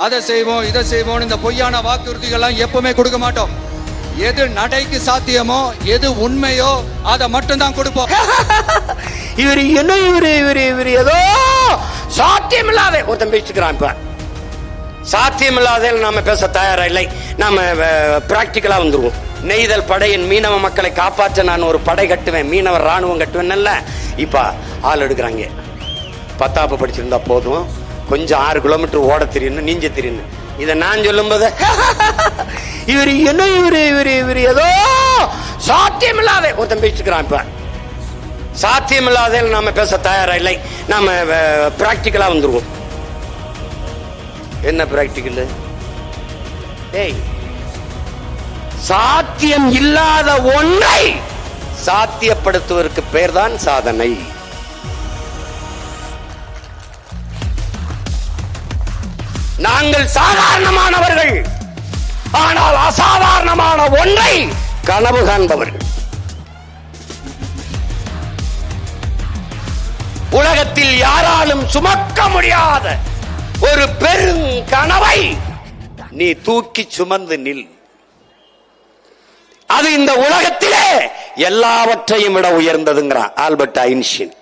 அதை செய்வோம் இதை செய்வோம் இந்த பொய்யான வாக்குறுதிகள்லாம் எப்பவுமே கொடுக்க மாட்டோம். எது நடைக்கு சாத்தியமோ எது உண்மையோ அதை மட்டும் தான் கொடுப்போம். இவர் என்ன இவர் ஏதோ சாத்தியமில்லாத ஒருத்தன் பேசிக்கிறான். இப்ப சாத்தியமில்லாத நாம பேச தயாரா இல்லை. நாம பிராக்டிக்கலா வந்துருவோம். நெய்தல் படையின் மீனவ மக்களை காப்பாற்ற நான் ஒரு படை கட்டுவேன், மீனவர் ராணுவம் கட்டுவேன். இப்ப ஆள் எடுக்கிறாங்க. 10ஆப்பு படிச்சிருந்தா போதும், கொஞ்சம் 6 கிலோமீட்டர் ஓட தெரியும், நீஞ்ச தெரியும். இதை நான் சொல்லும்போது இவர் என்ன இவர் ஏதோ சாத்தியமில்லாத ஒருத்தன் பேசிக்கிறான். இப்ப சாத்தியமில்லாத நாம பேச தயாரா இல்லை. நாம பிராக்டிக்கலா வந்துருவோம். என்ன பிராக்டிக்கல்? சாத்தியம் இல்லாத ஒன்றை சாத்தியப்படுத்துவதற்கு பெயர்தான் சாதனை. நாங்கள் சாதாரணமானவர்கள், ஆனால் அசாதாரணமான ஒன்றை கனவு காண்பவர்கள். உலகத்தில் யாராலும் சுமக்க முடியாத ஒரு பெரும் கனவை நீ தூக்கி சுமந்து நில். அது இந்த உலகத்திலே எல்லாவற்றையும் விட உயர்ந்ததுங்கிறான் ஆல்பர்ட் ஐன்ஸ்டீன்.